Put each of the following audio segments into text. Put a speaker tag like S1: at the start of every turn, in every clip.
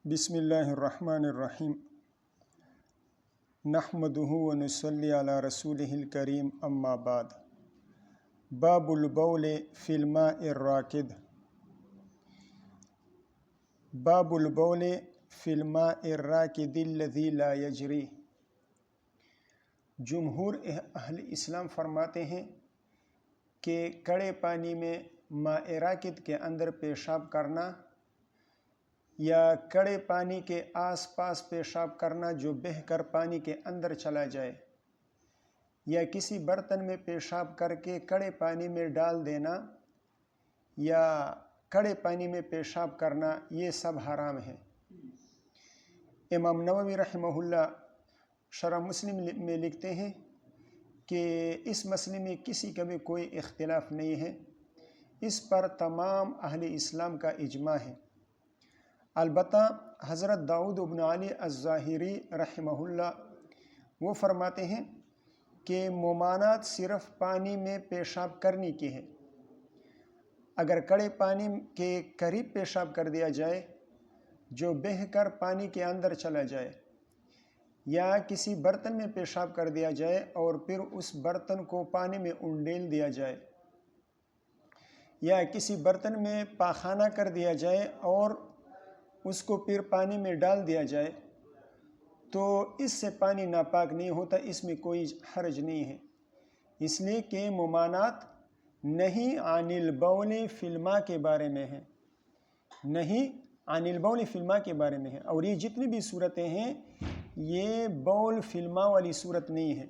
S1: بسم اللہ الرحمن الرحیم نحمدہ ونصلی علی رسولہ الکریم اما بعد باب البول فی الماء الراکد باب البول فی الماء الراکد الذی لا یجری۔ جمہور اہل اسلام فرماتے ہیں کہ کڑے پانی میں ماء راکد کے اندر پیشاب کرنا یا کڑے پانی کے آس پاس پیشاب کرنا جو بہہ کر پانی کے اندر چلا جائے، یا کسی برتن میں پیشاب کر کے کڑے پانی میں ڈال دینا یا کڑے پانی میں پیشاب کرنا، یہ سب حرام ہے۔ امام نووی رحمہ اللہ شرح مسلم میں لکھتے ہیں کہ اس مسئلے میں کسی کا بھی کوئی اختلاف نہیں ہے، اس پر تمام اہل اسلام کا اجماع ہے۔ البتہ حضرت داؤد بن علی الظاہری رحمہ اللہ وہ فرماتے ہیں کہ ممانعت صرف پانی میں پیشاب کرنے کی ہے۔ اگر کڑے پانی کے قریب پیشاب کر دیا جائے جو بہہ کر پانی کے اندر چلا جائے، یا کسی برتن میں پیشاب کر دیا جائے اور پھر اس برتن کو پانی میں انڈیل دیا جائے، یا کسی برتن میں پاخانہ کر دیا جائے اور اس کو پھر پانی میں ڈال دیا جائے، تو اس سے پانی ناپاک نہیں ہوتا، اس میں کوئی حرج نہیں ہے، اس لیے کہ ممانعت نہیں عن البول فی الماء کے بارے میں ہے، نہیں عن البول فی الماء کے بارے میں ہے، اور یہ جتنی بھی صورتیں ہیں یہ بول فی الماء والی صورت نہیں ہے،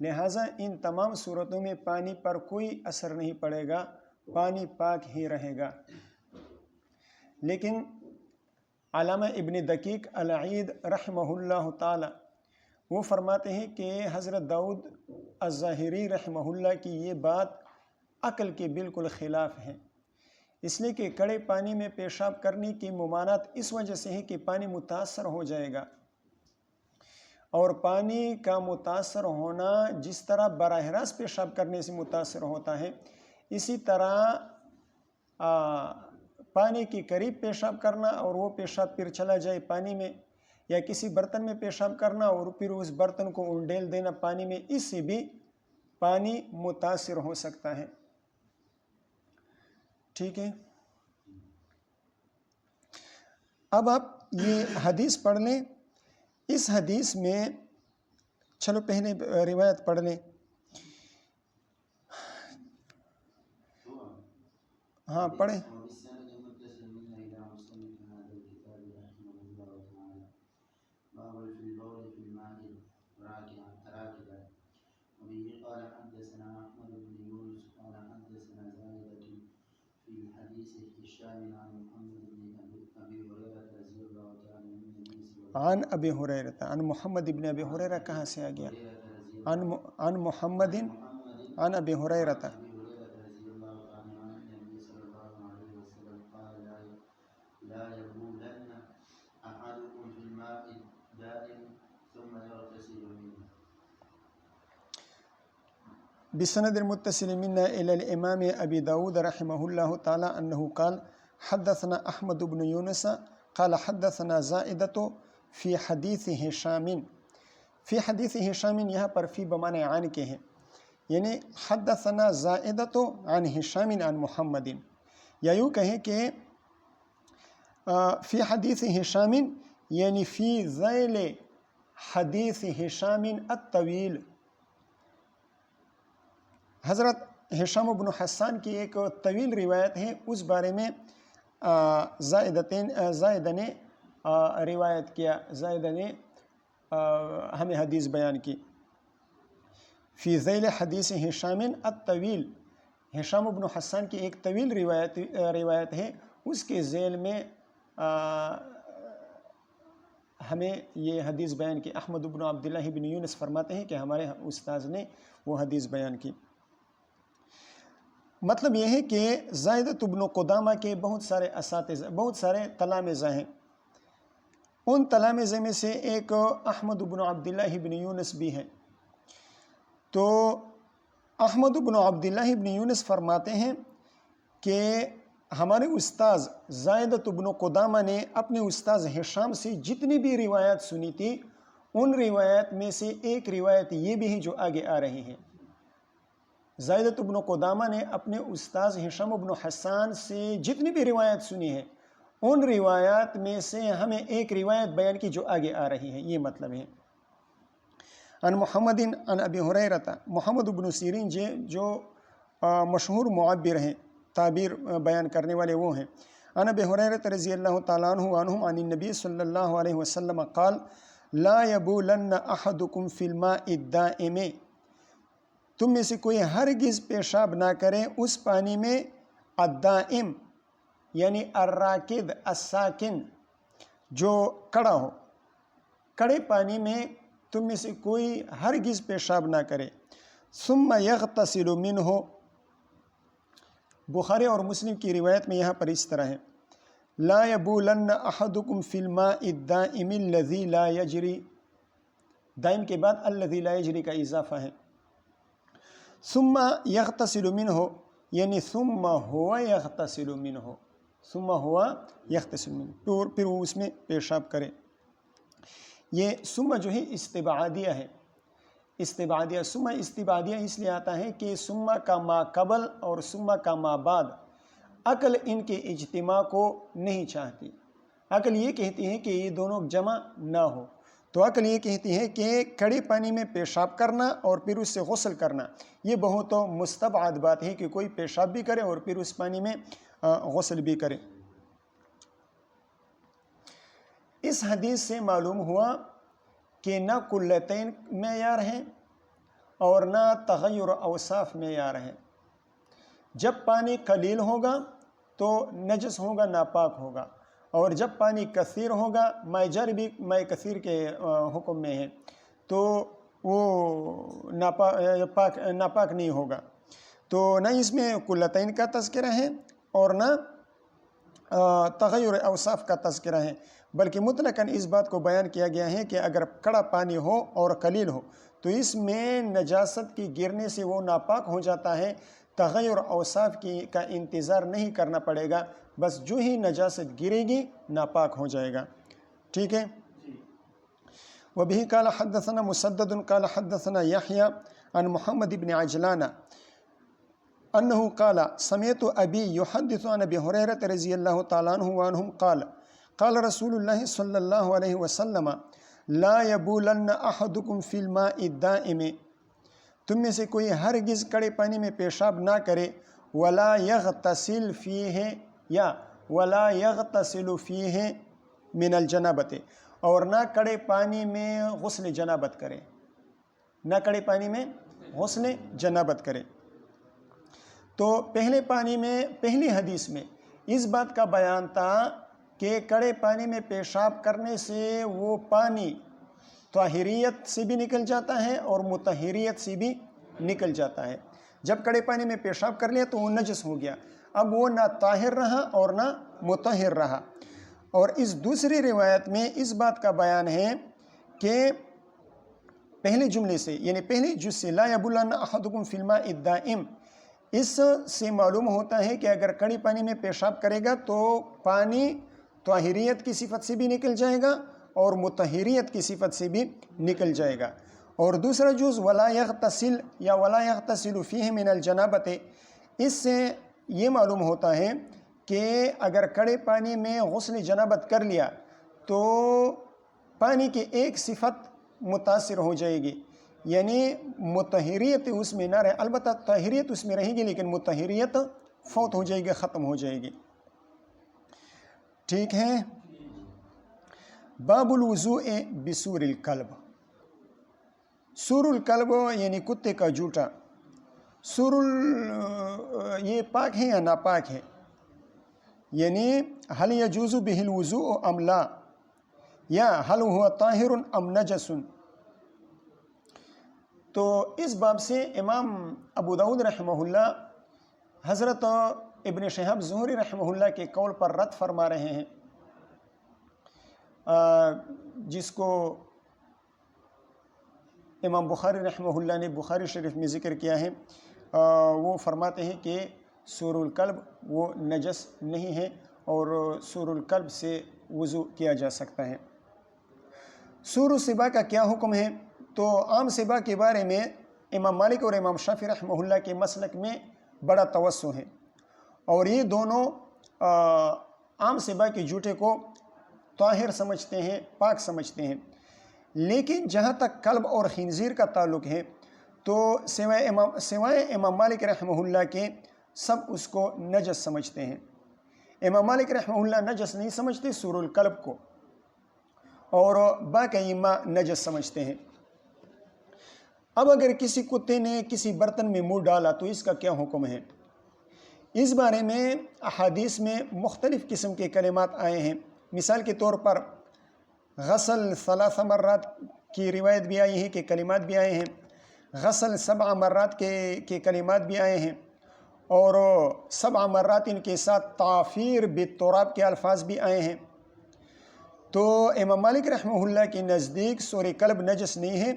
S1: لہٰذا ان تمام صورتوں میں پانی پر کوئی اثر نہیں پڑے گا، پانی پاک ہی رہے گا۔ لیکن علامہ ابن دقیق العید رحمہ اللہ تعالی وہ فرماتے ہیں کہ حضرت داؤد الظاہری رحمہ اللہ کی یہ بات عقل کے بالکل خلاف ہے، اس لیے کہ کڑے پانی میں پیشاب کرنے کی ممانعت اس وجہ سے ہے کہ پانی متاثر ہو جائے گا، اور پانی کا متاثر ہونا جس طرح براہ راست پیشاب کرنے سے متاثر ہوتا ہے، اسی طرح پانی کے قریب پیشاب کرنا اور وہ پیشاب پھر چلا جائے پانی میں، یا کسی برتن میں پیشاب کرنا اور پھر اس برتن کو انڈیل دینا پانی میں، اس سے بھی پانی متاثر ہو سکتا ہے۔ ٹھیک ہے، اب آپ یہ حدیث پڑھ لیں۔ اس حدیث میں چلو پہلے روایت پڑھ لیں۔ ہاں پڑھیں۔ عن ابی ہریرہ، عن محمد ابن ابی ہریرہ کہاں سے آ گیا؟ عن محمد عن ابی ہریرہ۔ بسند المتصل منا الى الامام ابی داود رحمہ اللہ تعالی انہ قال حدثنا احمد بن یونس قال حدثنا زائدۃ فی حدیث ہشام۔ فی حدیث ہشام یہاں پر فی بمعنی عن کے ہیں، یعنی حدثنا زائدۃ عن ہشام عن محمد، یا یوں کہیں کہ فی حدیث ہشام یعنی فی ذیل حدیث ہشام الطویل۔ حضرت ہشام بن حسان کی ایک طویل روایت ہے، اس بارے میں زائدہ نے روایت کیا، زائدہ نے ہمیں حدیث بیان کی۔ فی ذیل حدیث ہشام الطویل، ہشام بن حسان کی ایک طویل روایت ہے، اس کے ذیل میں ہمیں یہ حدیث بیان کی۔ احمد بن عبداللہ بن یونس فرماتے ہیں کہ ہمارے استاذ نے وہ حدیث بیان کی۔ مطلب یہ ہے کہ زائدہ بن قدامہ کے بہت سارے اساتذہ، بہت سارے تلامذہ ہیں، ان تلامذہ میں سے ایک احمد بن عبداللہ بن یونس بھی ہیں۔ تو احمد بن عبداللہ بن یونس فرماتے ہیں کہ ہمارے استاذ زائدۃ بن قدامہ نے اپنے استاذ ہشام سے جتنی بھی روایات سنی تھی ان روایات میں سے ایک روایت یہ بھی ہے جو آگے آ رہی ہے۔ زائدۃ بن قدامہ نے اپنے استاذ ہشام بن حسان سے جتنی بھی روایات سنی ہے ان روایات میں سے ہمیں ایک روایت بیان کی جو آگے آ رہی ہے، یہ مطلب ہے۔ ان محمد ان ابی ہریرہ، محمد بن سیرین جو مشہور معبر ہیں، تعبیر بیان کرنے والے وہ ہیں۔ ان ابی ہریرہ رضی اللہ تعالیٰ عنہ عنہم عن النبی صلی اللہ علیہ وسلم قال لا یبولن احدکم فی الماء الدائم، تم میں سے کوئی ہرگز پیشاب نہ کرے اس پانی میں الدائم یعنی الراکد الساکن جو کڑا ہو، کڑے پانی میں تم میں سے کوئی ہرگز پیشاب نہ کرے۔ ثم یغتسل منہ، بخاری اور مسلم کی روایت میں یہاں پر اس طرح ہے لا یبولن احدکم فی الماء الدائم الذی لا یجری، دائم کے بعد الذی لا یجری کا اضافہ ہے۔ ثم یغتسل منہ یعنی ثم ہوا یغتسل منہ، ثم ہوا یغتسل منہ، پھر وہ اس میں پیشاب کرے۔ یہ ثم جو ہے استبعادیہ ہے، استبعادیہ، ثم استبعادیہ اس لیے آتا ہے کہ ثم کا ما قبل اور ثم کا ما بعد عقل ان کے اجتماع کو نہیں چاہتی، عقل یہ کہتی ہے کہ یہ دونوں جمع نہ ہو، تو عقل یہ کہتی ہے کہ کڑے پانی میں پیشاب کرنا اور پھر اس سے غسل کرنا یہ بہت مستبعد بات ہے کہ کوئی پیشاب بھی کرے اور پھر اس پانی میں غسل بھی کرے۔ اس حدیث سے معلوم ہوا کہ نہ قلتین معیار ہیں اور نہ تغیر اوصاف معیار ہیں۔ جب پانی قلیل ہوگا تو نجس ہوگا، ناپاک ہوگا، اور جب پانی کثیر ہوگا، ماء جاری بھی ماء کثیر کے حکم میں ہے، تو وہ ناپاک نہیں ہوگا۔ تو نہ اس میں قلتین کا تذکرہ ہے اور نہ تغیر اوصاف کا تذکرہ ہے، بلکہ مطلقاً اس بات کو بیان کیا گیا ہے کہ اگر کڑا پانی ہو اور قلیل ہو تو اس میں نجاست کی گرنے سے وہ ناپاک ہو جاتا ہے، تغیر اوصاف کا انتظار نہیں کرنا پڑے گا، بس جو ہی نجاست گرے گی ناپاک ہو جائے گا۔ ٹھیک ہے۔ وبه قال حدثنا مسدد قال حدثنا يحيى عن محمد بن عجلان انه قال سمعت ابي يحدث عن ابي هريره رضي الله تعالى عنه وعنهم قال قال رسول الله صلى الله عليه وسلم لا يبولن احدكم في الماء الدائم، تم میں سے کوئی ہرگز کڑے پانی میں پیشاب نہ کرے، ولا یغتسل فیہ یا ولا یغتسل فیہ من الجنابۃ، اور نہ کڑے پانی میں غسل جنابت کرے، نہ کڑے پانی میں غسل جنابت کرے۔ تو پہلی حدیث میں اس بات کا بیان تھا کہ کڑے پانی میں پیشاب کرنے سے وہ پانی طاہریت سے بھی نکل جاتا ہے اور مطہریت سے بھی نکل جاتا ہے۔ جب کڑے پانی میں پیشاب کر لیا تو وہ نجس ہو گیا، اب وہ نہ طاہر رہا اور نہ مطہر رہا۔ اور اس دوسری روایت میں اس بات کا بیان ہے کہ پہلے جملے سے یعنی پہلی جز سے لا یبولن احدکم فی الماء الدائم، اس سے معلوم ہوتا ہے کہ اگر کڑی پانی میں پیشاب کرے گا تو پانی طاہریت کی صفت سے بھی نکل جائے گا اور مطہریت کی صفت سے بھی نکل جائے گا۔ اور دوسرا جز ولا یغتسل یا ولا یغتسل فیہ من الجنابۃ، اس سے یہ معلوم ہوتا ہے کہ اگر کڑے پانی میں غسل جنابت کر لیا تو پانی کی ایک صفت متاثر ہو جائے گی، یعنی مطہریت اس میں نہ رہے، البتہ طاہریت اس میں رہے گی لیکن مطہریت فوت ہو جائے گی، ختم ہو جائے گی۔ ٹھیک ہے۔ باب الوضوء بسور الکلب، سور الکلب یعنی کتے کا جوٹا، یہ پاک ہے یا ناپاک ہے، یعنی هل يجوز به الوضوء ام لا، یا هل هو طاہر ام نجس۔ تو اس باب سے امام ابو داؤد رحمہ اللہ حضرت ابن شہاب زہری رحمہ اللہ کے قول پر رد فرما رہے ہیں، جس کو امام بخاری رحمہ اللہ نے بخاری شریف میں ذکر کیا ہے۔ وہ فرماتے ہیں کہ سور القلب وہ نجس نہیں ہے اور سور القلب سے وضو کیا جا سکتا ہے۔ سور السبا کا کیا حکم ہے؟ تو عام سبا کے بارے میں امام مالک اور امام شافعی رحمہ اللہ کے مسلک میں بڑا توسع ہے، اور یہ دونوں عام سبا کے جوتے کو طاہر سمجھتے ہیں، پاک سمجھتے ہیں، لیکن جہاں تک کلب اور خنزیر کا تعلق ہے تو سوائے امام مالک رحمہ اللہ کے سب اس کو نجس سمجھتے ہیں۔ امام مالک رحمہ اللہ نجس نہیں سمجھتے سور القلب کو، اور باقی ائمہ نجس سمجھتے ہیں۔ اب اگر کسی کتے نے کسی برتن میں منہ ڈالا تو اس کا کیا حکم ہے؟ اس بارے میں احادیث میں مختلف قسم کے کلمات آئے ہیں۔ مثال کے طور پر غسل 3 مرات کی روایت بھی آئی ہے کہ کلمات بھی آئے ہیں، غسل 7 مرات کے کلمات بھی آئے ہیں، اور 7 مرات ان کے ساتھ تعفیر بالتراب کے الفاظ بھی آئے ہیں۔ تو امام مالک رحمہ اللہ کے نزدیک سور قلب نجس نہیں ہے،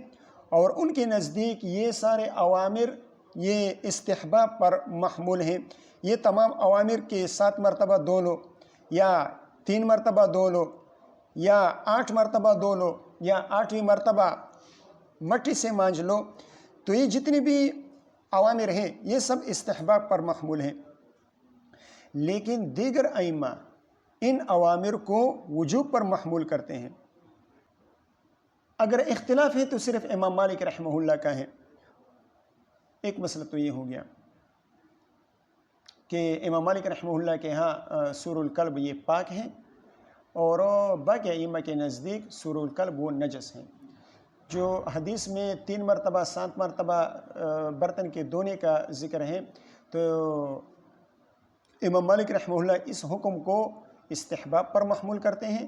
S1: اور ان کے نزدیک یہ سارے اوامر یہ استحباب پر محمول ہیں۔ یہ تمام اوامر کے 7 مرتبہ دھو لو، یا 3 مرتبہ دھو لو، یا 8 مرتبہ دھو لو، یا 8ویں مرتبہ مٹی سے مانج لو، تو یہ جتنی بھی اوامر ہیں یہ سب استحباب پر محمول ہیں۔ لیکن دیگر ائمہ ان اوامر کو وجوب پر محمول کرتے ہیں۔ اگر اختلاف ہے تو صرف امام مالک رحمہ اللہ کا ہے۔ ایک مسئلہ تو یہ ہو گیا کہ امام مالک رحمہ اللہ کے ہاں سور القلب یہ پاک ہیں، اور باقی ائمہ کے نزدیک سور القلب وہ نجس ہیں۔ جو حدیث میں 3 مرتبہ 7 مرتبہ برتن کے دھونے کا ذکر ہے، تو امام مالک رحمہ اللہ اس حکم کو استحباب پر محمول کرتے ہیں،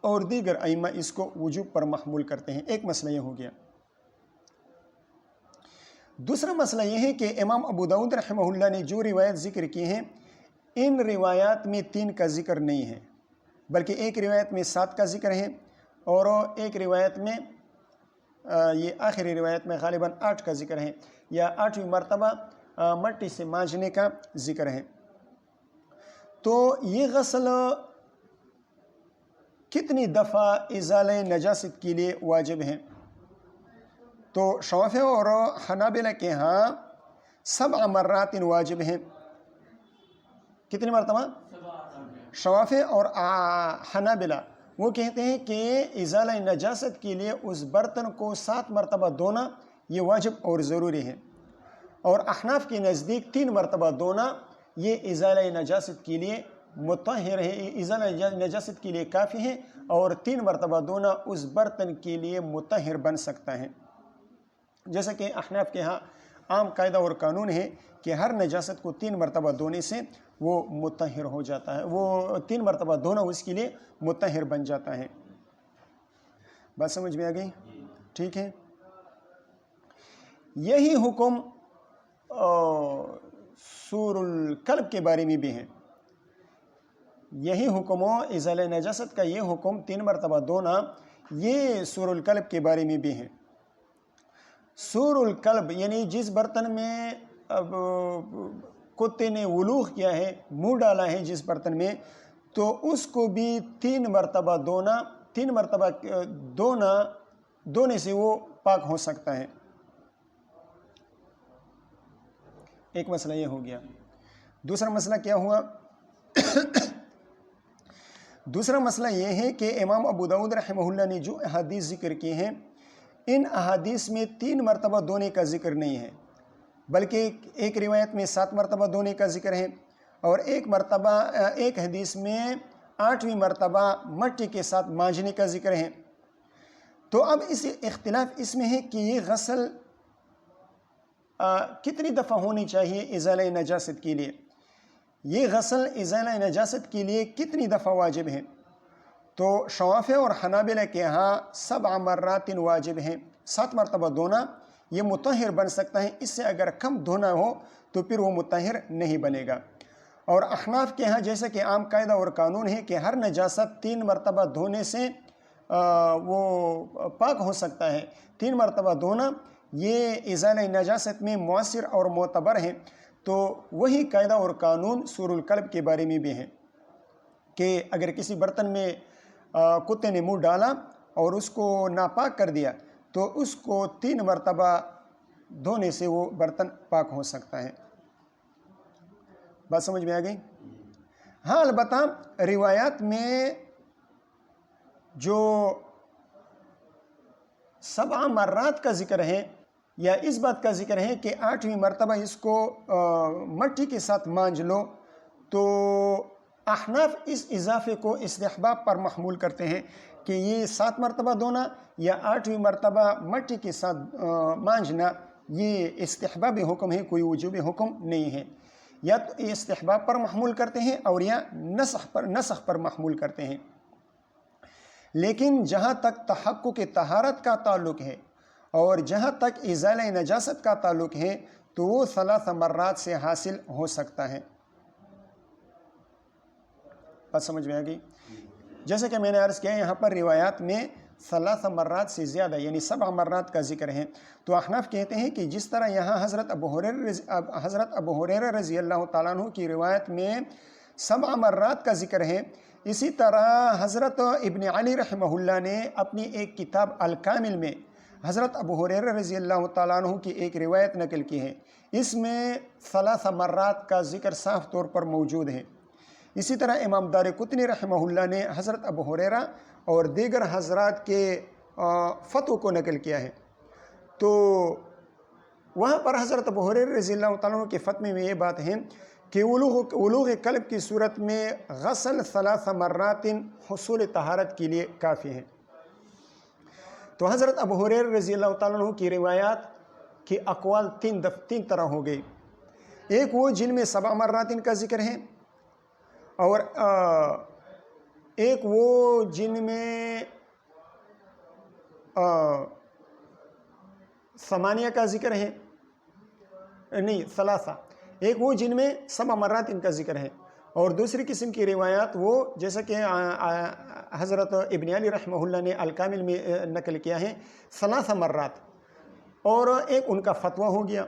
S1: اور دیگر ائمہ اس کو وجوب پر محمول کرتے ہیں۔ ایک مسئلہ یہ ہو گیا۔ دوسرا مسئلہ یہ ہے کہ امام ابو داؤد رحمہ اللہ نے جو روایت ذکر کی ہیں، ان روایات میں 3 کا ذکر نہیں ہے، بلکہ ایک روایت میں 7 کا ذکر ہے، اور ایک روایت میں یہ آخری روایت میں غالباً 8 کا ذکر ہے، یا 8ویں مرتبہ مٹی سے مانجنے کا ذکر ہے۔ تو یہ غسل کتنی دفعہ ازالہ نجاست کے لیے واجب ہے؟ تو شافعی اور حنابلہ کے ہاں 7 مرات واجب ہیں۔ کتنی مرتبہ؟ شافعی اور حنابلہ وہ کہتے ہیں کہ ازالہ نجاست کے لیے اس برتن کو 7 مرتبہ دھونا یہ واجب اور ضروری ہے، اور احناف کے نزدیک 3 مرتبہ دھونا یہ ازالہ نجاست کے لیے مطہر ہے، ازالہ نجاست کے لیے کافی ہے، اور 3 مرتبہ دھونا اس برتن کے لیے مطہر بن سکتا ہے۔ جیسا کہ احناف کے ہاں عام قاعدہ اور قانون ہے کہ ہر نجاست کو 3 مرتبہ دھونے سے وہ مطہر ہو جاتا ہے، وہ 3 مرتبہ دھونا اس کے لیے مطہر بن جاتا ہے۔ بات سمجھ میں آ گئی؟ ٹھیک ہے۔ یہی حکم سور القلب کے بارے میں بھی ہے۔ یہی حکم ازالہ نجاست کا یہ حکم 3 مرتبہ دھونا یہ سور القلب کے بارے میں بھی ہے۔ سور القلب یعنی جس برتن میں اب کتے نے ولوغ کیا ہے، منہ ڈالا ہے جس برتن میں، تو اس کو بھی 3 مرتبہ دھونا، 3 مرتبہ دھونے سے وہ پاک ہو سکتا ہے۔ ایک مسئلہ یہ ہو گیا۔ دوسرا مسئلہ کیا ہوا؟ دوسرا مسئلہ یہ ہے کہ امام ابو داؤد رحمہ اللہ نے جو احادیث ذکر کی ہیں، ان احادیث میں 3 مرتبہ دھونے کا ذکر نہیں ہے، بلکہ ایک روایت میں 7 مرتبہ دھونے کا ذکر ہے، اور ایک حدیث میں 8ویں مرتبہ مٹی کے ساتھ مانجنے کا ذکر ہے۔ تو اب اس اختلاف اس میں ہے کہ یہ غسل کتنی دفعہ ہونی چاہیے ازالہ نجاست کے لیے، یہ غسل ازالہ نجاست کے لیے کتنی دفعہ واجب ہے؟ تو شافعی اور حنابلہ کے ہاں 7 مرات واجب ہیں، 7 مرتبہ دھونا یہ مطہر بن سکتا ہے، اس سے اگر کم دھونا ہو تو پھر وہ مطہر نہیں بنے گا۔ اور احناف کے ہاں جیسا کہ عام قاعدہ اور قانون ہے کہ ہر نجاست 3 مرتبہ دھونے سے وہ پاک ہو سکتا ہے، 3 مرتبہ دھونا یہ ازالہ نجاست میں مؤثر اور معتبر ہے۔ تو وہی قاعدہ اور قانون سور الکلب کے بارے میں بھی ہے کہ اگر کسی برتن میں کتے نے منہ ڈالا اور اس کو ناپاک کر دیا تو اس کو 3 مرتبہ دھونے سے وہ برتن پاک ہو سکتا ہے۔ بات سمجھ میں آ گئی؟ ہاں، البتہ روایات میں جو 7 مرات کا ذکر ہے یا اس بات کا ذکر ہے کہ 8ویں مرتبہ اس کو مٹی کے ساتھ مانج لو، تو احناف اس اضافے کو استحباب پر محمول کرتے ہیں کہ یہ 7 مرتبہ دھونا یا 8ویں مرتبہ مٹی کے ساتھ مانجنا یہ استحباب حکم ہے، کوئی وجوب حکم نہیں ہے۔ یا تو استحباب پر محمول کرتے ہیں اور یا نسخ پر محمول کرتے ہیں۔ لیکن جہاں تک تحقق طہارت کا تعلق ہے اور جہاں تک ازالہ نجاست کا تعلق ہے تو وہ 3 مرات سے حاصل ہو سکتا ہے۔ بات سمجھ میں آ گئی؟ جیسے کہ میں نے عرض کیا یہاں پر روایات میں 3 مرات سے زیادہ یعنی 7 مرات کا ذکر ہے، تو احناف کہتے ہیں کہ جس طرح یہاں حضرت ابو ہریرہ رضی اللہ تعالیٰ عنہ کی روایت میں 7 مرات کا ذکر ہے، اسی طرح حضرت ابن علی رحمہ اللہ نے اپنی ایک کتاب الکامل میں حضرت ابو ہریرہ رضی اللہ تعالیٰ عنہ کی ایک روایت نقل کی ہے، اس میں 3 مرات کا ذکر صاف طور پر موجود ہے۔ اسی طرح امام دارقطنی رحمہ اللہ نے حضرت ابو ہریرہ اور دیگر حضرات کے فتووں کو نقل کیا ہے، تو وہاں پر حضرت ابو ہریرہ رضی اللہ تعالیٰ عنہ کے فتوے میں یہ بات ہے کہ ولوغ قلب کی صورت میں غسل 3 مرات حصول طہارت کے لیے کافی ہے۔ تو حضرت ابو ہریرہ رضی اللہ تعالیٰ عنہ کی روایات کے اقوال 3 طرح ہو گئی، ایک وہ جن میں 7 مرات کا ذکر ہے، اور ایک وہ جن میں 8 کا ذکر ہے، نہیں 3، ایک وہ جن میں 7 مرات کا ذکر ہے، اور دوسری قسم کی روایات وہ جیسا کہ حضرت ابن علی رحمہ اللہ نے الکامل میں نقل کیا ہے 3 مرات، اور ایک ان کا فتویٰ ہو گیا،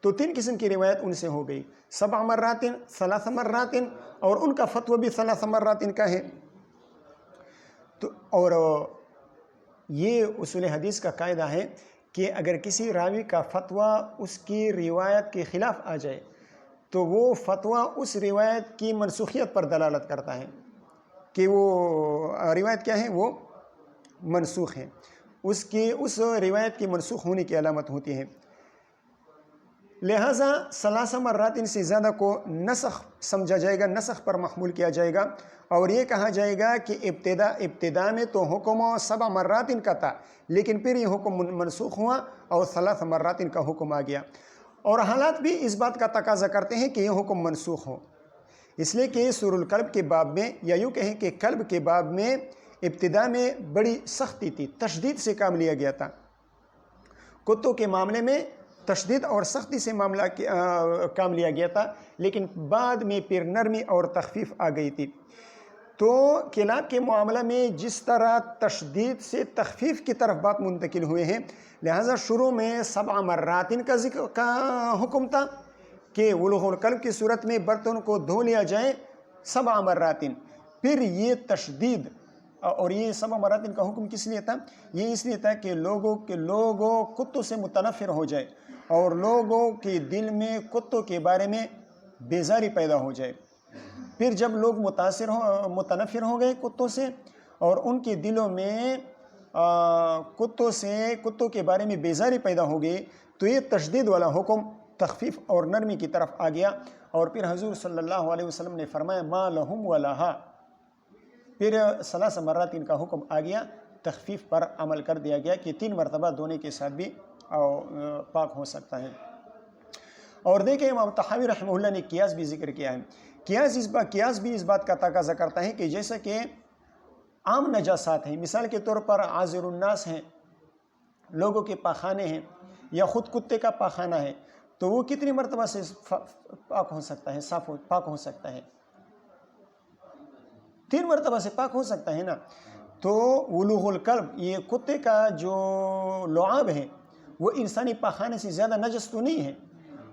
S1: تو 3 قسم کی روایت ان سے ہو گئی، 7 مرات 3 مرات اور ان کا فتویٰ بھی 3 مرات کا ہے۔ تو اور یہ اصول حدیث کا قاعدہ ہے کہ اگر کسی راوی کا فتویٰ اس کی روایت کے خلاف آ جائے تو وہ فتویٰ اس روایت کی منسوخیت پر دلالت کرتا ہے کہ وہ روایت کیا ہے، وہ منسوخ ہے، اس روایت کی منسوخ ہونے کی علامت ہوتی ہے۔ لہٰذا 3 مرات سے زیادہ کو نسخ سمجھا جائے گا، نسخ پر محمول کیا جائے گا، اور یہ کہا جائے گا کہ ابتدا میں تو حکم 7 مرات کا تھا، لیکن پھر یہ حکم منسوخ ہوا اور 3 مرات کا حکم آ گیا، اور حالات بھی اس بات کا تقاضا کرتے ہیں کہ یہ حکم منسوخ ہو، اس لیے کہ سور القلب کے باب میں یا یوں کہیں کہ قلب کے باب میں ابتدا میں بڑی سختی تھی، تشدید سے کام لیا گیا تھا، کتوں کے معاملے میں تشدید اور سختی سے کام لیا گیا تھا، لیکن بعد میں پھر نرمی اور تخفیف آ گئی تھی۔ تو کلاب کے معاملہ میں جس طرح تشدید سے تخفیف کی طرف بات منتقل ہوئے ہیں، لہٰذا شروع میں 7 مرات کا حکم تھا کہ ولوغ القلب کی صورت میں برتن کو دھو لیا جائے 7 مرات، پھر یہ تشدید اور یہ 7 مرات کا حکم کس لیے تھا؟ یہ اس لیے تھا کہ لوگوں کتوں سے متنفر ہو جائے اور لوگوں کے دل میں کتوں کے بارے میں بیزاری پیدا ہو جائے۔ پھر جب لوگ متنفر ہو گئے کتوں سے اور ان کے دلوں میں کتوں کے بارے میں بیزاری پیدا ہو گئی، تو یہ تشدید والا حکم تخفیف اور نرمی کی طرف آ گیا، اور پھر حضور صلی اللہ علیہ وسلم نے فرمایا ما لہم ولہا، پھر 3 مرات کا حکم آ گیا، تخفیف پر عمل کر دیا گیا کہ 3 مرتبہ دھونے کے ساتھ بھی پاک ہو سکتا ہے۔ اور دیکھیں امام طحاوی رحمہ اللہ نے قیاس بھی ذکر کیا ہے، قیاس بھی اس بات کا تقاضا کرتا ہے کہ جیسا کہ عام نجاسات ہیں، مثال کے طور پر عاذر الناس ہیں، لوگوں کے پاخانے ہیں یا خود کتے کا پاخانہ ہے، تو وہ کتنی مرتبہ سے پاک ہو سکتا ہے، پاک ہو سکتا ہے؟ 3 مرتبہ سے پاک ہو سکتا ہے نا۔ تو ولوغ القلب یہ کتے کا جو لعاب ہے وہ انسانی پاخانے سے زیادہ نجس تو نہیں ہے،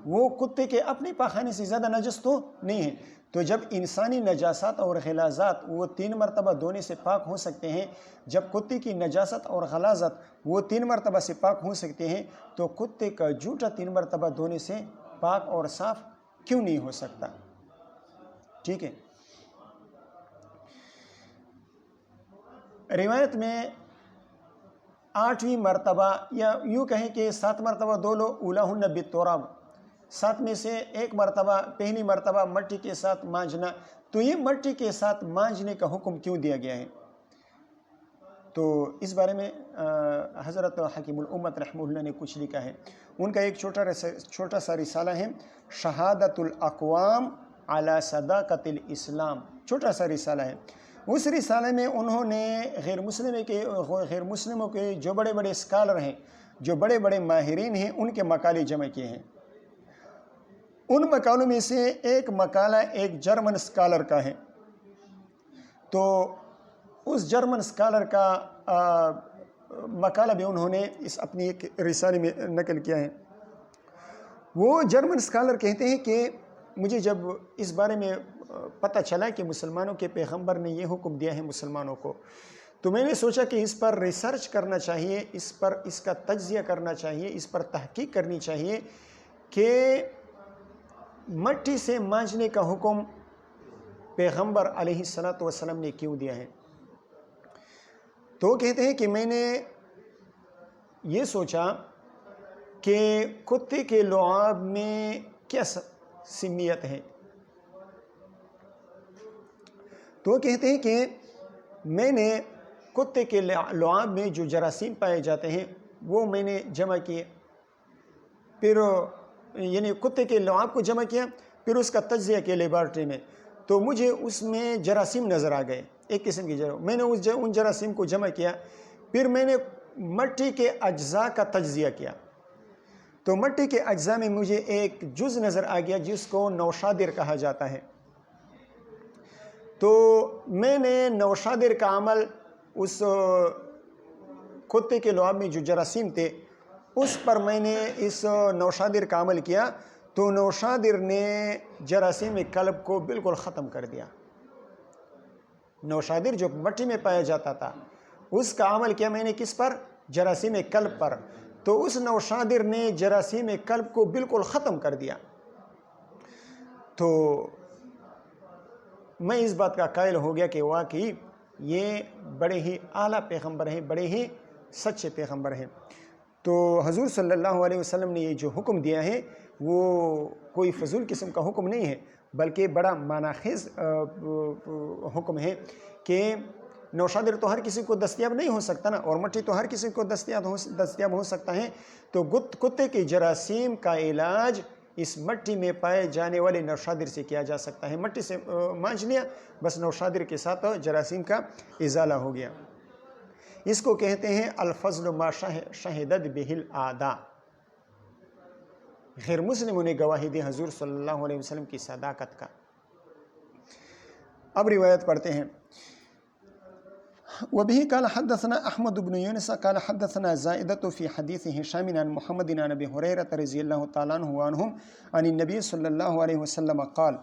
S1: وہ کتے کے اپنے پاخانے سے زیادہ نجس تو نہیں ہے. تو جب انسانی نجاست اور غلاظات وہ 3 مرتبہ دھونے سے پاک ہو سکتے ہیں، جب کتے کی نجاست اور غلاظت وہ 3 مرتبہ سے پاک ہو سکتے ہیں، تو کتے کا جوتا 3 مرتبہ دھونے سے پاک اور صاف کیوں نہیں ہو سکتا؟ ٹھیک ہے. روایت میں 8ویں مرتبہ یا یوں کہیں کہ 7 مرتبہ دھو لو، اولاہن بالتراب، 7 میں سے 1 مرتبہ، پہلی مرتبہ مٹی کے ساتھ مانجنا. تو یہ مٹی کے ساتھ مانجنے کا حکم کیوں دیا گیا ہے؟ تو اس بارے میں حضرت حکیم الامت رحمہ اللہ نے کچھ لکھا ہے. ان کا ایک چھوٹا سا رسالہ ہے، شہادت الاقوام علی صداقت الاسلام، چھوٹا سا رسالہ ہے. اس رسالے میں انہوں نے غیر مسلموں کے جو بڑے بڑے اسکالر ہیں، جو بڑے بڑے ماہرین ہیں، ان کے مقالے جمع کیے ہیں. ان مقالوں میں سے ایک مقالہ ایک جرمن اسکالر کا ہے. تو اس جرمن اسکالر کا مقالہ بھی انہوں نے اپنی ایک رسالے میں نقل کیا ہے. وہ جرمن اسکالر کہتے ہیں کہ مجھے جب اس بارے میں پتہ چلا کہ مسلمانوں کے پیغمبر نے یہ حکم دیا ہے مسلمانوں کو، تو میں نے سوچا کہ اس پر ریسرچ کرنا چاہیے، اس کا تجزیہ کرنا چاہیے، اس پر تحقیق کرنی چاہیے کہ مٹی سے مانجنے کا حکم پیغمبر علیہ السلام نے کیوں دیا ہے. تو کہتے ہیں کہ میں نے یہ سوچا کہ کتے کے لعاب میں کیا سمیت ہے. تو کہتے ہیں کہ میں نے کتے کے لعاب میں جو جراثیم پائے جاتے ہیں وہ میں نے جمع کیے، پھر یعنی کتے کے لعاب کو جمع کیا، پھر اس کا تجزیہ کیا لیبارٹری میں. تو مجھے اس میں جراثیم نظر آ گئے، ایک قسم کی میں نے ان جراثیم کو جمع کیا. پھر میں نے مٹی کے اجزاء کا تجزیہ کیا. تو مٹی کے اجزاء میں مجھے ایک جز نظر آ گیا جس کو نوشادر کہا جاتا ہے. تو میں نے نوشادر کا عمل اس کتے کے لعاب میں جو جراثیم تھے اس پر میں نے اس نوشادر کا عمل کیا. تو نوشادر نے جراثیم قلب کو بالکل ختم کر دیا. نوشادر جو مٹی میں پایا جاتا تھا اس کا عمل کیا میں نے کس پر؟ جراثیم قلب پر. تو اس نوشادر نے جراثیم قلب کو بالکل ختم کر دیا. تو میں اس بات کا قائل ہو گیا کہ واقعی یہ بڑے ہی اعلیٰ پیغمبر ہیں، بڑے ہی سچے پیغمبر ہیں. تو حضور صلی اللہ علیہ وسلم نے یہ جو حکم دیا ہے وہ کوئی فضول قسم کا حکم نہیں ہے، بلکہ بڑا معنی خیز حکم ہے کہ نوشادر تو ہر کسی کو دستیاب نہیں ہو سکتا نا، اور مٹی تو ہر کسی کو دستیاب ہو سکتا ہے. تو کتے کے جراثیم کا علاج اس مٹی میں پائے جانے والے نوشادر سے کیا جا سکتا ہے. مٹی سے مانج لیا، بس نوشادر کے ساتھ جراثیم کا ازالہ ہو گیا. اس کو کہتے ہیں الفضل ما شہدت بہ الاعداء. غیر مسلموں نے گواہی دی حضور صلی اللہ علیہ وسلم کی صداقت کا. اب روایت پڑھتے ہیں. وبه قال حدثنا احمد بن يونس قال حدثنا زائدة في حديث هشام عن محمد عن ابي هريره رضي الله تعالى عنه وعنهم عن النبي صلى الله عليه وسلم قال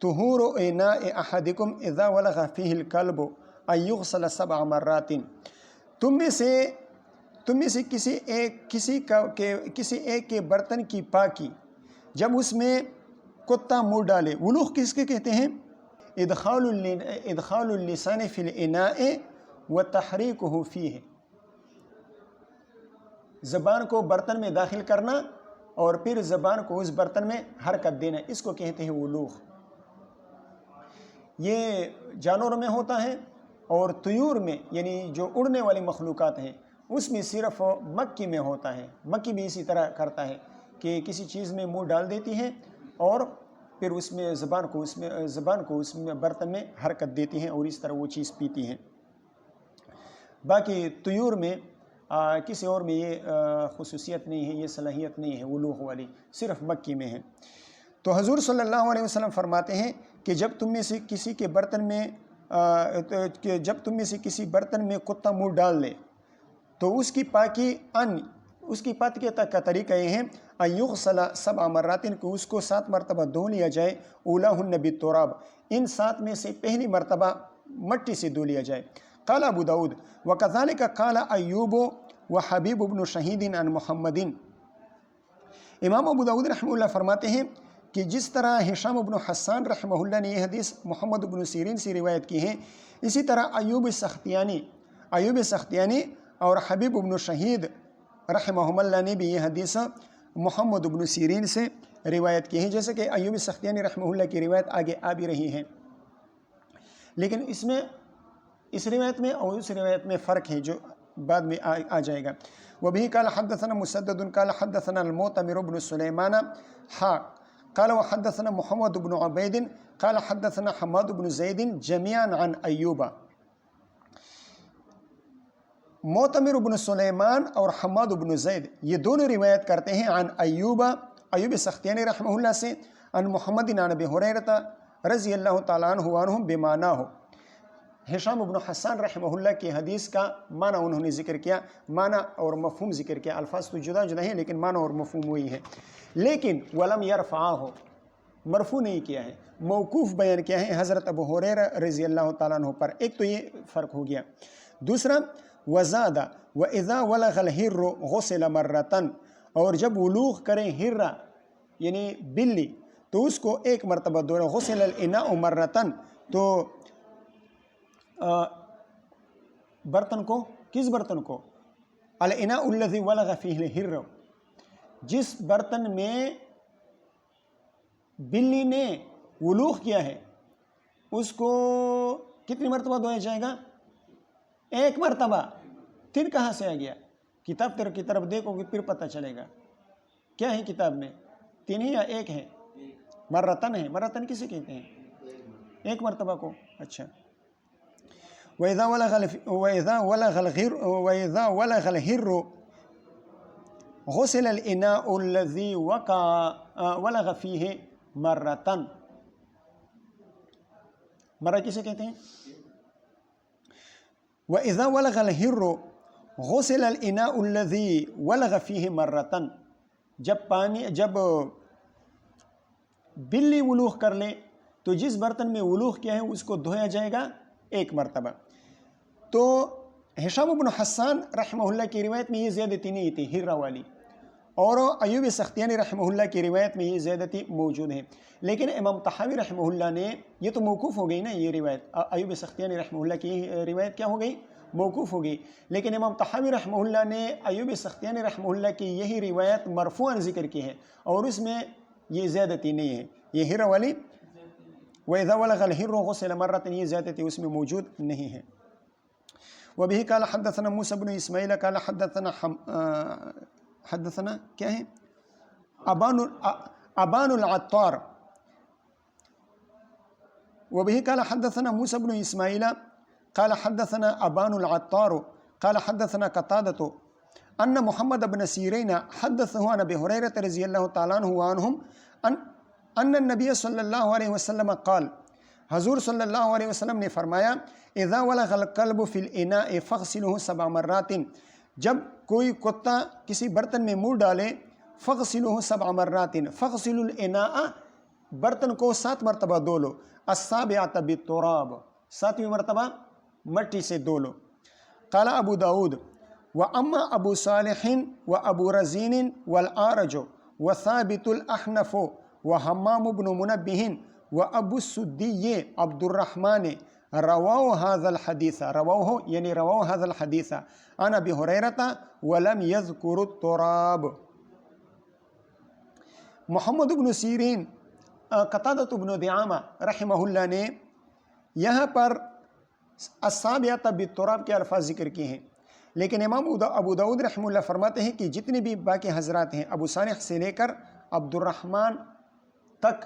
S1: طهور اناء احدكم اذا ولغ فيه الكلب ان يغسل 7 مرات. تم میں سے کسی ایک کے برتن کی پاکی جب اس میں کتا منہ ڈالے. ولوغ کس کے کہتے ہیں؟ ادخال اللسان فی الاناء وتحریکہ فیہ، زبان کو برتن میں داخل کرنا اور پھر زبان کو اس برتن میں حرکت دینا، اس کو کہتے ہیں ولوغ. یہ جانوروں میں ہوتا ہے اور طیور میں یعنی جو اڑنے والی مخلوقات ہیں اس میں صرف مکی میں ہوتا ہے. مکی بھی اسی طرح کرتا ہے کہ کسی چیز میں منہ ڈال دیتی ہے اور پھر اس میں زبان کو اس میں برتن میں حرکت دیتی ہیں اور اس طرح وہ چیز پیتی ہیں. باقی طیور میں کسی اور میں یہ خصوصیت نہیں ہے، یہ صلاحیت نہیں ہے ولوغ والی، صرف مکی میں ہے. تو حضور صلی اللہ علیہ وسلم فرماتے ہیں کہ جب تم میں سے کسی برتن میں کتا منہ ڈال لے تو اس کی پاکی کا طریقہ یہ ہے ایغسل 7 مرات کہ اس کو 7 مرتبہ دھو لیا جائے، اولاہن بالتراب، ان 7 میں سے پہلی مرتبہ مٹی سے دھو لیا جائے۔ قال ابو داود وکذالک قال ایوب وحبیب بن شہید عن محمد۔ امام ابو داود رحمہ اللہ فرماتے ہیں کہ جس طرح ہشام بن حسان رحمہ اللہ نے یہ حدیث محمد بن سیرین سے روایت کی ہے، اسی طرح ایوب سختیانی اور حبیب بن شہید رحمہ اللہ نے بھی یہ حدیث محمد بن سیرین سے روایت کی ہے، جیسے کہ ایوب سختیانی رحمہ اللہ کی روایت آگے آ بھی رہی ہے، لیکن اس روایت میں اور اس روایت میں فرق ہے جو بعد میں آ جائے گا۔ وبه قال حدثنا مسدد قال حدثنا المعتمر بن سليمان قال وحدثنا محمد بن عبيد قال حدثنا حماد بن زيد جميعا عن ایوب۔ معتمر بن سلیمان اور حماد بن زید یہ دونوں روایت کرتے ہیں عن ایوب سختیانی رحمہ اللہ سے، عن محمد عن ابی ہریرہ رضی اللہ تعالیٰ عنہ بمعنہ ہو۔ ہشام بن حسان رحمہ اللہ کی حدیث کا معنی انہوں نے ذکر کیا، معنی اور مفہوم ذکر کیا، الفاظ تو جدا جدا ہیں لیکن معنی اور مفہوم وہی ہے، لیکن ولم یرفعہ، مرفوع نہیں کیا ہے، موقوف بیان کیا ہے حضرت ابو ہریرہ رضی اللہ تعالیٰ عنہ پر۔ ایک تو یہ فرق ہو گیا۔ دوسرا وزاد وَإِذَا وَلَغَ الْحِرُّ غُسِلَ مَرَّةً، اور جب ولوغ کریں ہرہ یعنی بلی تو اس کو ایک مرتبہ دھونا، غُسِلَ الْإِنَاءُ مَرَّةً، تو برتن کو، کس برتن کو؟ الْإِنَاءُ الَّذِي وَلَغَ فِيهِ الْحِرُّ، جس برتن میں بلی نے ولوغ کیا ہے اس کو کتنی مرتبہ دھویا جائے گا؟ ایک مرتبہ۔ 3 کہاں سے آ گیا؟ کتاب کی طرف دیکھو گے پھر پتہ چلے گا کیا ہے کتاب میں، 3 ہے یا 1 ہے؟ مرتن ہے، مرتن کسے کہتے ہیں؟ ایک مرتبہ کو۔ اچھا، وَإِذَا وَلَغَ الْحِرُّ غُسِلَ الْإِنَاءُ الَّذِي وَلَغَ فِيهِ مَرَّةً، مرہ کسے کہتے ہیں؟ وَإِذَا وَلَغَ الْحِرُّ غُسِلَ الْإِنَاءُ الَّذِي وَلَغَ فِيهِ مَرَّةً، جب بلی ولوغ کر لے تو جس برتن میں ولوغ کیا ہے اس کو دھویا جائے گا ایک مرتبہ۔ تو ہشام بن حسان رحمہ اللہ کی روایت میں یہ زیادتی نہیں تھی ہرہ والی، اور ایوب سختیانی رحمہ اللہ کی روایت میں یہ زیادتی موجود ہے، لیکن امام طحاوی رحمہ اللہ نے، یہ تو موقوف ہو گئی نا یہ روایت، ایوب سختیانی رحمہ اللہ کی روایت کیا ہو گئی؟ موقوف ہو گئی، لیکن امام طحاوی رحمہ اللہ نے ایوب سختیانی رحمہ اللہ کی یہی روایت مرفوعاً ذکر کی ہے، اور اس میں یہ زیادتی نہیں ہے، یہ ہرہ والی وَإِذَا وَلَغَ الْحِرُّ غُسِلَ مَرَّةً یہ زیادتی اس میں موجود نہیں ہے۔ وَبِهِ قَالَ حَدَّثَنَا مُوسَى بْنُ إِسْمَاعِيلَ قَالَ حدثنا کیا ہے؟ ابان العطار۔ وبه قال حدثنا موسى بن إسماعيل قال حدثنا ابان العطار قال حدثنا قتادة ان محمد بن سیرین حدثه عن ابی ہریرہ رضی اللہ تعالیٰ عنہ ان النبی صلی اللہ علیہ وسلم قال، حضور صلی اللہ علیہ وسلم نے فرمایا اذا ولغ الکلب فی الاناء فاغسلہ 7 مرات، جب کوئی کتا کسی برتن میں منہ ڈالے فاغسلہ 7 مرات، فاغسلوا الاناء، برتن کو 7 مرتبہ دھو لو، السابعۃ بالتراب، 7ویں مرتبہ مٹی سے دھو لو۔ قال ابو داود واما ابو صالح وابو رزین والآرج وثابت الاحنف وحمام بن منبہ وابو السدی عبد الرحمن رواو هذا الحدیث، رواو یعنی رواو هذا الحدیث عن ابی ہریرہ ولم یذکر التراب۔ محمد بن سیرین، قتادہ بن دعامہ رحمہ اللہ نے یہاں پر السابعۃ بالتراب کے الفاظ ذکر کیے ہیں، لیکن امام ابو داود رحمہ اللہ فرماتے ہیں کہ جتنے بھی باقی حضرات ہیں ابو صالح سے لے کر عبد الرحمن تک،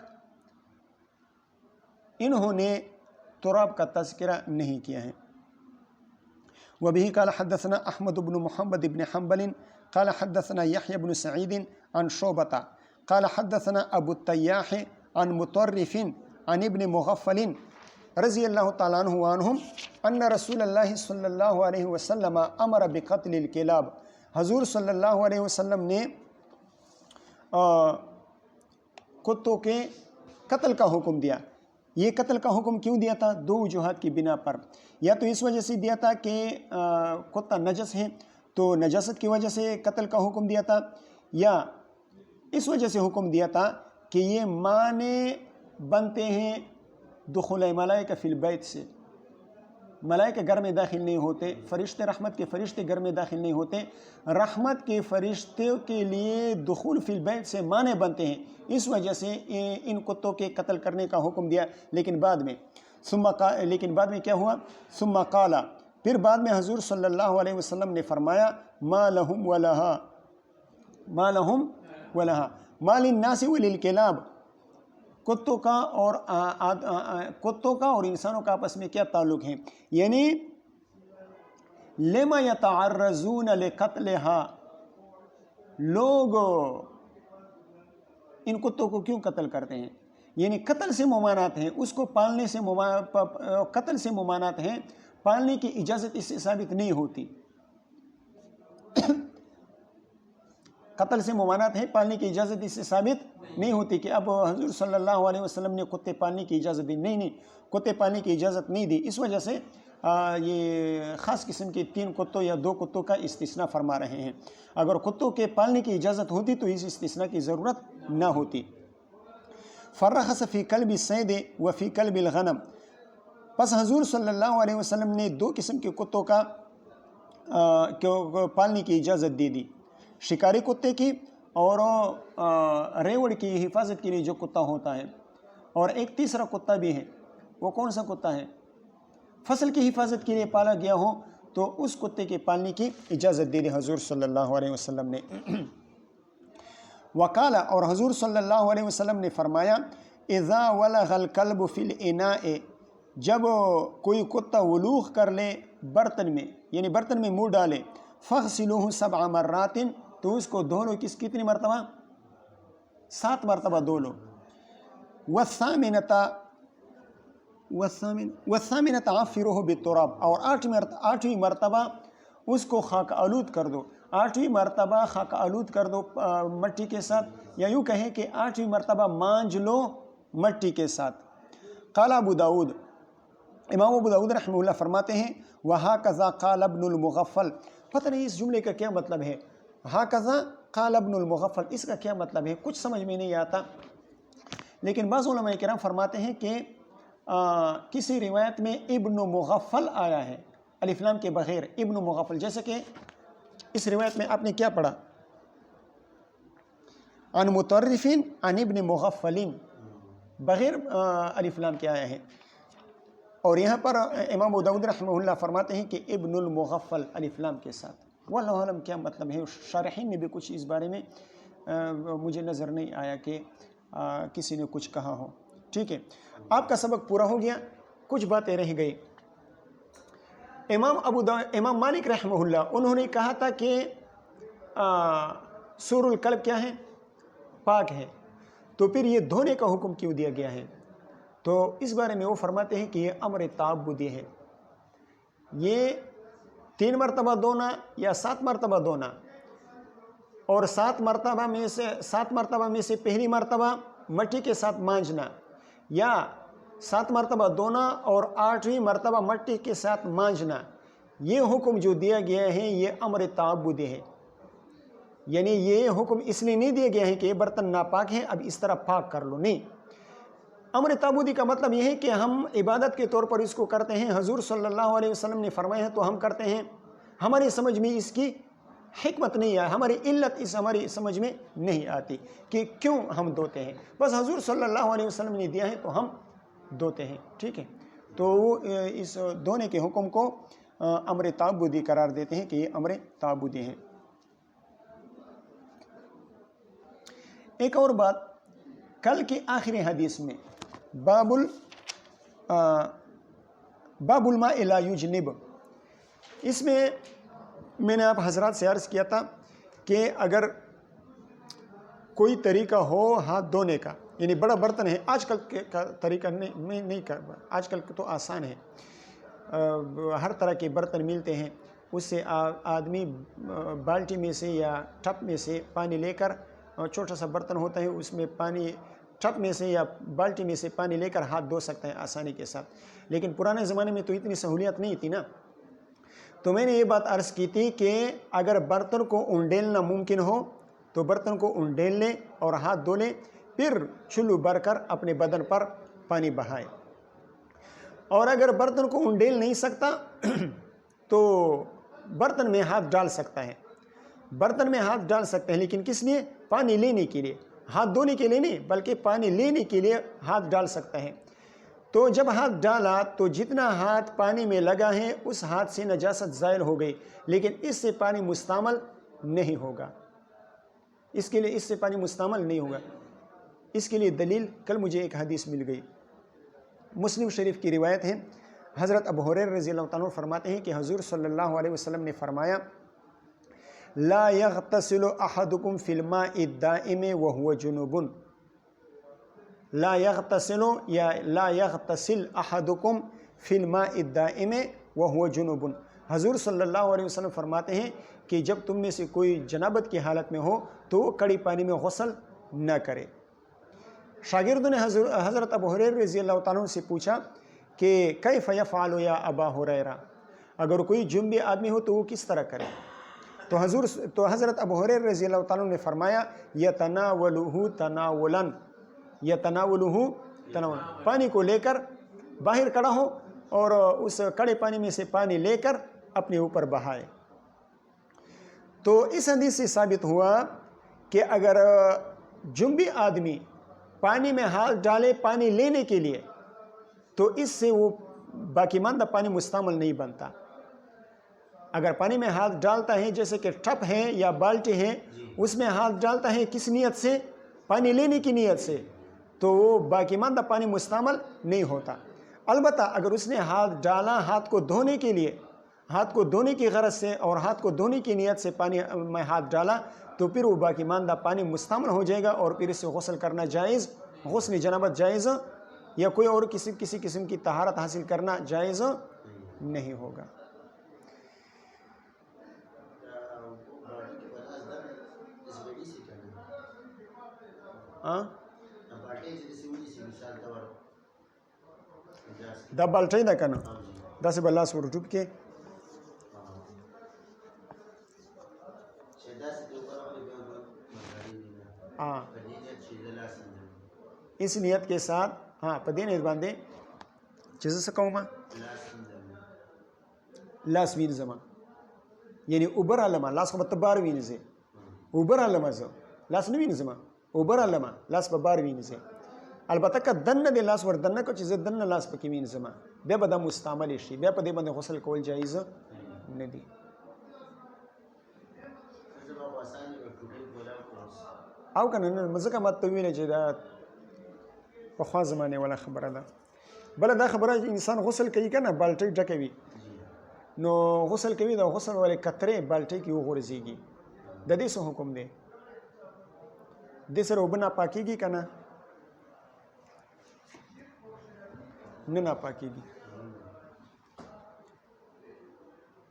S1: انہوں نے تراب کا تذکرہ نہیں کیا ہے۔ وبه قال حدثنا احمد بن محمد بن حنبل قال حدثنا يحيى بن سعيد عن شعبة قال حدثنا ابو التياح عن مطرف عن ابن مغفل رضی اللہ تعالیٰ عنہ ان رسول اللہ صلی اللہ علیہ وسلم امر بقتل الکلاب، حضور صلی اللہ علیہ وسلم نے کتوں کے قتل کا حکم دیا. یہ قتل کا حکم کیوں دیا تھا؟ دو وجوہات کی بنا پر. یا تو اس وجہ سے دیا تھا کہ کتا نجس ہے تو نجاست کی وجہ سے قتل کا حکم دیا تھا، یا اس وجہ سے حکم دیا تھا کہ یہ مانع بنتے ہیں دخول ملائکہ فی البیت سے. ملائکہ گھر میں داخل نہیں ہوتے، فرشتے رحمت کے فرشتے گھر میں داخل نہیں ہوتے، رحمت کے فرشتوں کے لیے دخول فی البیت سے مانع بنتے ہیں. اس وجہ سے ان کتوں کے قتل کرنے کا حکم دیا. لیکن بعد میں کیا ہوا؟ ثم قال، پھر بعد میں حضور صلی اللہ علیہ وسلم نے فرمایا ما لہم ما للناس وللکلاب، کتوں کا اور انسانوں کا آپس میں کیا تعلق ہے؟ یعنی لما یتعرضون لقتلها، لوگ ان کتوں کو کیوں قتل کرتے ہیں؟ یعنی قتل سے ممانعت ہیں، اس کو پالنے سے قتل سے ممانعت ہیں، پالنے کی اجازت اس سے ثابت نہیں ہوتی. قتل سے ممانعت ہے، پالنے کی اجازت اس سے ثابت نہیں ہوتی کہ اب حضور صلی اللہ علیہ وسلم نے کتے پالنے کی اجازت دی. نہیں، کتے پالنے کی اجازت نہیں دی. اس وجہ سے یہ خاص قسم کے 3 کتوں یا 2 کتوں کا استثناء فرما رہے ہیں. اگر کتوں کے پالنے کی اجازت ہوتی تو اس استثناء کی ضرورت نہ ہوتی. فرخص فی کلب الصید و فی کلب الغنم، پس حضور صلی اللہ علیہ وسلم نے 2 قسم کے کتوں کا پالنے کی اجازت دے دی، شکاری کتے کی اور ریوڑ کی حفاظت کے لیے جو کتا ہوتا ہے. اور ایک تیسرا کتا بھی ہے. وہ کون سا کتا ہے؟ فصل کی حفاظت کے لیے پالا گیا ہو تو اس کتے کے پالنے کی اجازت دے دی حضور صلی اللہ علیہ وسلم نے. وقال، اور حضور صلی اللہ علیہ وسلم نے فرمایا اذا ولغ الکلب فی الاناء، جب کوئی کتا ولوغ کر لے برتن میں، یعنی برتن میں منہ ڈالے، فاغسلوہ 7 مرات، تو اس کو دھو لو. کتنی مرتبہ؟ 7 مرتبہ دھو لو. والثامنۃ عفروہ بالتراب، اور 8ویں مرتبہ اس کو خاک آلود کر دو. 8ویں مرتبہ خاک آلود کر دو مٹی کے ساتھ، یا یوں کہیں کہ 8ویں مرتبہ مانج لو مٹی کے ساتھ. قال ابو داود، امام ابو داود رحمہ اللہ فرماتے ہیں وہکذا قال ابن المغفل. پتہ نہیں اس جملے کا کیا مطلب ہے. ہکذا قال ابن المغفل، اس کا کیا مطلب ہے؟ کچھ سمجھ میں نہیں آتا. لیکن بعض علماء کرام فرماتے ہیں کہ کسی روایت میں ابن مغفل آیا ہے الف لام کے بغیر، ابن مغفل. جیسے کہ اس روایت میں آپ نے کیا پڑھا؟ عن مطرف عن ابن مغفل، بغیر الف لام کے آیا ہے. اور یہاں پر امام ابو داؤد رحمہ اللہ فرماتے ہیں کہ ابن المغفل الف لام کے ساتھ. واللہ عالم کیا مطلب ہے. شارحین نے بھی کچھ اس بارے میں مجھے نظر نہیں آیا کہ کسی نے کچھ کہا ہو. ٹھیک ہے، آپ کا سبق پورا ہو گیا، کچھ باتیں رہ گئی. امام مالک رحمہ اللہ انہوں نے کہا تھا کہ سور الکلب کیا ہے؟ پاک ہے. تو پھر یہ دھونے کا حکم کیوں دیا گیا ہے؟ تو اس بارے میں وہ فرماتے ہیں کہ یہ امر تعبدی ہے. یہ 3 مرتبہ دھونا یا 7 مرتبہ دھونا، اور 7 مرتبہ میں سے پہلی مرتبہ مٹی کے ساتھ مانجنا، یا 7 مرتبہ دھونا اور 8ویں مرتبہ مٹی کے ساتھ مانجنا، یہ حکم جو دیا گیا ہے یہ امر تعبدی ہے. یعنی یہ حکم اس لیے نہیں دیا گیا ہے کہ یہ برتن ناپاک ہے اب اس طرح پاک کر لو، نہیں. امر تعبدی کا مطلب یہ ہے کہ ہم عبادت کے طور پر اس کو کرتے ہیں. حضور صلی اللہ علیہ وسلم نے فرمایا ہے تو ہم کرتے ہیں. ہماری سمجھ میں اس کی حکمت نہیں ہے، ہماری علت ہماری سمجھ میں نہیں آتی کہ کیوں ہم دھوتے ہیں. بس حضور صلی اللہ علیہ وسلم نے دیا ہے تو ہم دھوتے ہیں. ٹھیک ہے، تو وہ اس دھونے کے حکم کو امر تعبدی قرار دیتے ہیں کہ یہ امر تعبدی ہے. ایک اور بات، کل کی آخری حدیث میں باب الماء لا یجنب، اس میں نے آپ حضرات سے عرض کیا تھا کہ اگر کوئی طریقہ ہو ہاتھ دھونے کا، یعنی بڑا برتن ہے، آج کل کا طریقہ نہیں کر، آج کل تو آسان ہے، ہر طرح کے برتن ملتے ہیں. اس سے آدمی بالٹی میں سے یا ٹپ میں سے پانی لے کر چھوٹا سا برتن ہوتا ہے، اس میں پانی ٹپ میں سے یا بالٹی میں سے پانی لے کر ہاتھ دھو سکتے ہیں آسانی کے ساتھ. لیکن پرانے زمانے میں تو اتنی سہولیت نہیں تھی نا. تو میں نے یہ بات عرض کی تھی کہ اگر برتن کو انڈیلنا ممکن ہو تو برتن کو انڈیل لیں اور ہاتھ دھو لیں، پھر چلو بھر کر اپنے بدن پر پانی بہائے. اور اگر برتن کو انڈیل نہیں سکتا تو برتن میں ہاتھ ڈال سکتا ہے. برتن میں ہاتھ ڈال سکتے ہیں، لیکن کس لیے؟ پانی لینے کے لیے، ہاتھ دھونے کے لیے نہیں، بلکہ پانی لینے کے لیے ہاتھ ڈال سکتا ہے. تو جب ہاتھ ڈالا تو جتنا ہاتھ پانی میں لگا ہے اس ہاتھ سے نجاست زائل ہو گئی، لیکن اس سے پانی مستعمل نہیں ہوگا. اس سے پانی مستعمل نہیں ہوگا. اس کے لیے دلیل کل مجھے ایک حدیث مل گئی، مسلم شریف کی روایت ہے. حضرت ابو ہریرہ رضی اللہ تعالیٰ عنہ فرماتے ہیں کہ حضور صلی اللہ علیہ وسلم نے فرمایا: لا يغتسل احدكم في الماء الدائم وهو جنوب. لا يغتسل یا لا يغتسل احدكم في الماء الدائم وهو جنوب. حضور صلی اللہ علیہ وسلم فرماتے ہیں کہ جب تم میں سے کوئی جنابت کی حالت میں ہو تو وہ کڑی پانی میں غسل نہ کرے. شاگردوں نے حضرت ابو ہریرہ رضی اللہ تعالیٰ عنہ سے پوچھا کہ کیف یفعل یا ابا ہریرہ، اگر کوئی جنبی آدمی ہو تو وہ کس طرح کرے؟ تو حضرت ابو ہریرہ رضی اللہ تعالیٰ عنہ نے فرمایا: یتناولہ تناولاً، یتناولہ تناولاً، پانی کو لے کر باہر کھڑا ہو اور اس کڑے پانی میں سے پانی لے کر اپنے اوپر بہائے. تو اس حدیث سے ثابت ہوا کہ اگر جنبی آدمی پانی میں ہاتھ ڈالے پانی لینے کے لیے تو اس سے وہ باقی ماندہ پانی مستعمل نہیں بنتا. اگر پانی میں ہاتھ ڈالتا ہے، جیسے کہ ٹپ ہے یا بالٹی ہے، اس میں ہاتھ ڈالتا ہے کس نیت سے؟ پانی لینے کی نیت سے، تو وہ باقی ماندہ پانی مستعمل نہیں ہوتا. البتہ اگر اس نے ہاتھ ڈالا ہاتھ کو دھونے کے لیے، ہاتھ کو دھونے کی غرض سے اور ہاتھ کو دھونے کی نیت سے پانی میں ہاتھ ڈالا تو پھر وہ باقی ماندہ پانی مستعمل ہو جائے گا اور پھر اس سے غسل کرنا جائز، غسل جنابت جائز یا کوئی اور کسی قسم کی طہارت حاصل کرنا جائز نہیں ہوگا. دا بالٹی دا کنه داسې به لاس ور ډوب کې اس نیت کے ساتھ، ہاں په دې نیت باندې چې زه څه کوم، لاس وینځم، یعنی اوبه رالمه، لاس خو به ته بار وینځې، اوبه رالمه، زه لاس نه وینځم، اوبه رالمه، لاس به بار وینځې. البته که دننه د لاس ور دننه کړو چې زه دننه لاس پکې وینځم، بیا به دا مستعمل شي، بیا په دې باندې غسل کول جایز نه دي. او که نه نه ځکه ما ته ویلې چې دا پخوا زمانې والا خبره ده. بله دا خبره چې انسان غسل کوي که نه بالټۍ ډکه وي نو غسل کوي، د غسل والې قطرې بالټۍ کې وغورځېږي، د دې څه حکم دی؟ دې سره اوبه ناپاکېږي که نه؟ نه ناپاکېږي.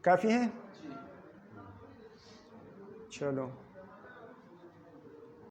S1: کافی ہے؟ چلو.